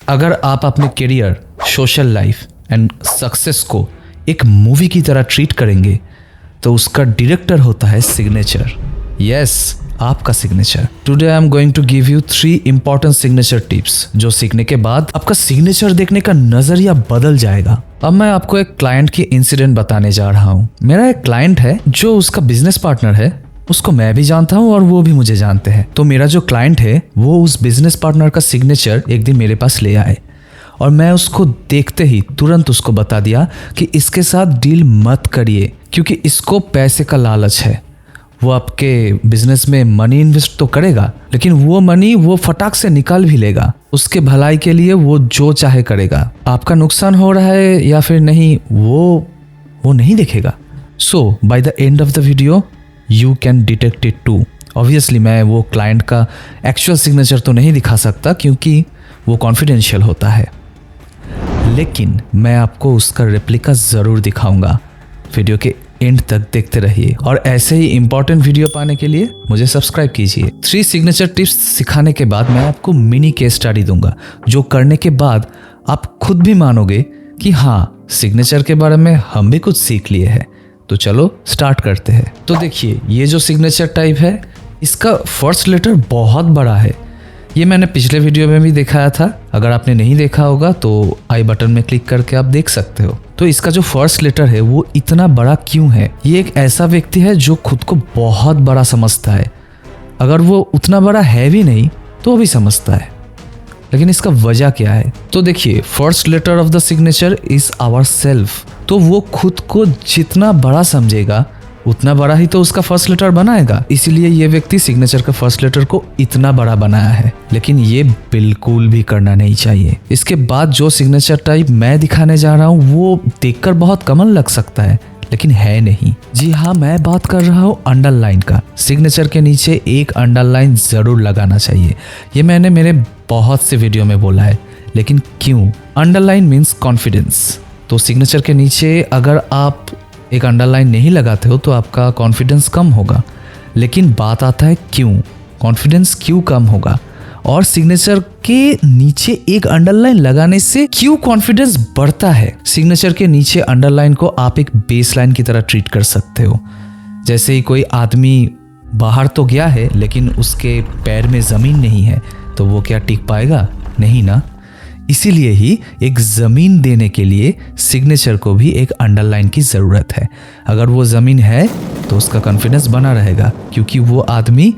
अगर आप अपने career, social life and success को एक मूवी की तरह ट्रीट करेंगे तो उसका डायरेक्टर होता है सिग्नेचर। यस, आपका signature. Today I am going to give you 3 important signature tips जो सीखने के बाद आपका सिग्नेचर देखने का नजरिया बदल जाएगा। अब मैं आपको एक क्लाइंट की इंसिडेंट बताने जा रहा हूँ। मेरा एक क्लाइंट है जो उसका बिजनेस पार्टनर है, उसको मैं भी जानता हूँ और वो भी मुझे जानते हैं। तो मेरा जो क्लाइंट है वो उस बिजनेस पार्टनर का सिग्नेचर एक दिन मेरे पास ले आए और मैं उसको देखते ही तुरंत उसको बता दिया कि इसके साथ डील मत करिए क्योंकि इसको पैसे का लालच है। वो आपके बिजनेस में मनी इन्वेस्ट तो करेगा लेकिन वो मनी वो फटाक से निकाल भी लेगा। उसके भलाई के लिए वो जो चाहे करेगा। आपका नुकसान हो रहा है या फिर नहीं वो नहीं देखेगा। So by the end of the video you can detect it too. Obviously मैं वो क्लाइंट का एक्चुअल सिग्नेचर तो नहीं दिखा सकता क्योंकि वो कॉन्फिडेंशियल होता है, लेकिन मैं आपको उसका रेप्लिका ज़रूर दिखाऊंगा। वीडियो के एंड तक देखते रहिए और ऐसे ही इंपॉर्टेंट वीडियो पाने के लिए मुझे सब्सक्राइब कीजिए। 3 सिग्नेचर टिप्स सिखाने के बाद मैं आपको मिनी केस स्टडी दूंगा जो करने के बाद आप खुद भी मानोगे कि हाँ, सिग्नेचर के बारे में हम भी कुछ सीख लिए हैं। तो चलो स्टार्ट करते हैं। तो देखिए, ये जो सिग्नेचर टाइप है इसका फर्स्ट लेटर बहुत बड़ा है। ये मैंने पिछले वीडियो में भी दिखाया था। अगर आपने नहीं देखा होगा तो आई बटन में क्लिक करके आप देख सकते हो। तो इसका जो फर्स्ट लेटर है वो इतना बड़ा क्यों है? ये एक ऐसा व्यक्ति है जो खुद को बहुत बड़ा समझता है। अगर वो उतना बड़ा है भी नहीं तो भी समझता है, लेकिन इसका वजह क्या है? तो देखिए, first letter of the signature is our self. तो वो खुद को जितना बड़ा समझेगा उतना बड़ा ही तो उसका फर्स्ट लेटर बनाएगा। इसीलिए ये व्यक्ति सिग्नेचर का फर्स्ट लेटर को इतना बड़ा बनाया है, लेकिन ये बिल्कुल भी करना नहीं चाहिए। इसके बाद जो सिग्नेचर टाइप मैं दिखाने जा रहा हूँ वो देखकर बहुत कॉमन लग सकता है, लेकिन है नहीं। जी हाँ, मैं बात कर रहा हूँ अंडरलाइन का। सिग्नेचर के नीचे एक अंडरलाइन जरूर लगाना चाहिए। ये मैंने मेरे बहुत से वीडियो में बोला है, लेकिन क्यों? Underline means confidence. तो सिग्नेचर के नीचे अगर आप एक अंडरलाइन नहीं लगाते हो तो आपका कॉन्फिडेंस कम होगा। लेकिन बात आता है क्यों कॉन्फिडेंस क्यों कम होगा और सिग्नेचर के नीचे एक अंडरलाइन लगाने से क्यों कॉन्फिडेंस बढ़ता है। सिग्नेचर के नीचे अंडरलाइन को आप एक बेसलाइन की तरह ट्रीट कर सकते हो। जैसे ही कोई आदमी बाहर तो गया है लेकिन उसके पैर में ज़मीन नहीं है तो वो क्या टिक पाएगा? नहीं ना। इसीलिए ही एक ज़मीन देने के लिए सिग्नेचर को भी एक अंडरलाइन की ज़रूरत है। अगर वो ज़मीन है तो उसका कॉन्फिडेंस बना रहेगा क्योंकि वो आदमी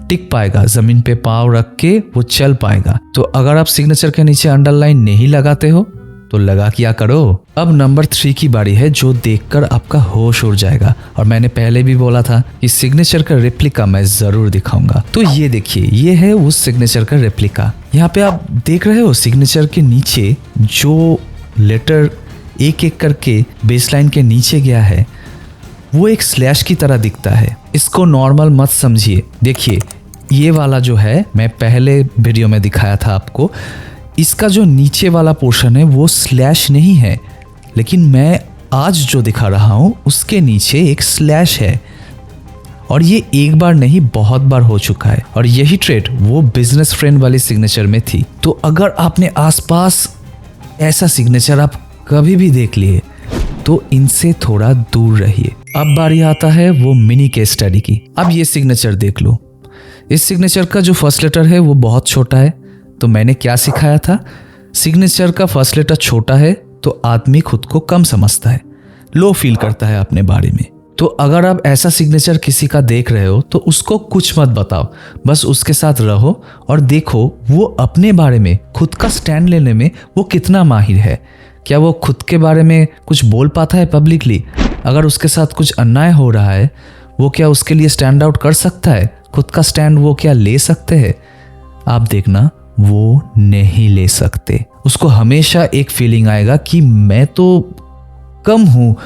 टिक पाएगा, ज़मीन पे पाँव रख के वो चल पाएगा। तो अगर आप सिग्नेचर के नीचे अंडरलाइन नहीं लगाते हो तो लगा क्या करो। अब नंबर 3 की बारी है जो देखकर आपका होश उड़ जाएगा। और मैंने पहले भी बोला था कि सिग्नेचर का रेप्लिका मैं जरूर दिखाऊंगा। तो ये देखिए, ये है उस सिग्नेचर का रेप्लिका। यहाँ पे आप देख रहे हो सिग्नेचर के नीचे जो लेटर एक एक करके बेसलाइन के नीचे गया है वो एक स्लैश की तरह दिखता है। इसको नॉर्मल मत समझिए। देखिए, ये वाला जो है मैं पहले वीडियो में दिखाया था आपको, इसका जो नीचे वाला पोर्शन है वो स्लैश नहीं है, लेकिन मैं आज जो दिखा रहा हूँ उसके नीचे एक स्लैश है। और ये एक बार नहीं बहुत बार हो चुका है और यही ट्रेड वो बिजनेस फ्रेंड वाली सिग्नेचर में थी। तो अगर आपने आसपास ऐसा सिग्नेचर आप कभी भी देख लिए तो इनसे थोड़ा दूर रहिए। अब बारी आता है वो मिनी केस स्टडी की। अब ये सिग्नेचर देख लो। इस सिग्नेचर का जो फर्स्ट लेटर है वो बहुत छोटा है। तो मैंने क्या सिखाया था? सिग्नेचर का फर्स्ट लेटर छोटा है तो आदमी खुद को कम समझता है, लो फील करता है अपने बारे में। तो अगर आप ऐसा सिग्नेचर किसी का देख रहे हो तो उसको कुछ मत बताओ, बस उसके साथ रहो और देखो वो अपने बारे में खुद का स्टैंड लेने में वो कितना माहिर है। क्या वो खुद के बारे में कुछ बोल पाता है पब्लिकली? अगर उसके साथ कुछ अन्याय हो रहा है वो क्या उसके लिए स्टैंड आउट कर सकता है? खुद का स्टैंड वो क्या ले सकते हैं? आप देखना, वो नहीं ले सकते। उसको हमेशा एक फीलिंग आएगा कि मैं तो कम हूँ,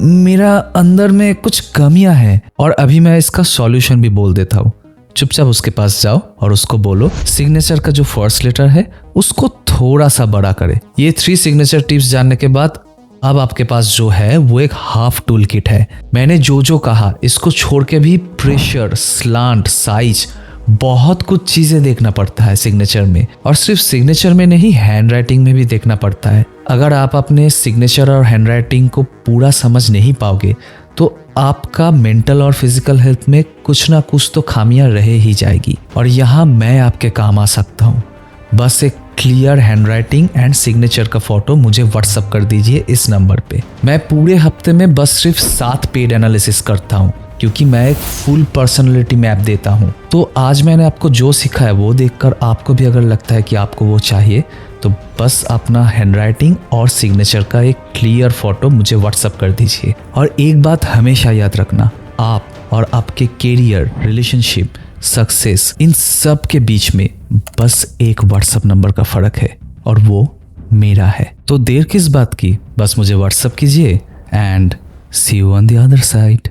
मेरा अंदर में कुछ कमियां हैं। और अभी मैं इसका सॉल्यूशन भी बोल देता हूँ। चुपचाप उसके पास जाओ और उसको बोलो सिग्नेचर का जो फर्स्ट लेटर है उसको थोड़ा सा बड़ा करे। ये 3 सिग्नेचर टिप्स जानने के बाद अब आपके पास जो है वो एक हाफ टूल किट है। मैंने जो कहा इसको छोड़ के भी प्रेशर, स्लांट, साइज बहुत कुछ चीजें देखना पड़ता है सिग्नेचर में, और सिर्फ सिग्नेचर में नहीं, हैंड राइटिंग में भी देखना पड़ता है। अगर आप अपने सिग्नेचर और हैंड राइटिंग को पूरा समझ नहीं पाओगे तो आपका मेंटल और फिजिकल हेल्थ में कुछ ना कुछ तो खामियां रह ही जाएगी। और यहाँ मैं आपके काम आ सकता हूँ। बस एक clear hand writing and signature का फोटो मुझे व्हाट्सअप कर दीजिए इस नंबर पे। मैं पूरे हफ्ते में बस सिर्फ 7 पेड एनालिसिस करता हूँ, क्योंकि मैं एक फुल पर्सनैलिटी मैप देता हूँ। तो आज मैंने आपको जो सिखाया है वो देखकर आपको भी अगर लगता है कि आपको वो चाहिए तो बस अपना हैंड राइटिंग और सिग्नेचर का एक क्लियर फोटो मुझे व्हाट्सअप कर दीजिए। और एक बात हमेशा याद रखना, आप और आपके कैरियर, रिलेशनशिप, सक्सेस, इन सब के बीच में बस एक व्हाट्सएप नंबर का फर्क है, और वो मेरा है। तो देर किस बात की, बस मुझे व्हाट्सएप कीजिए and see you on the other side.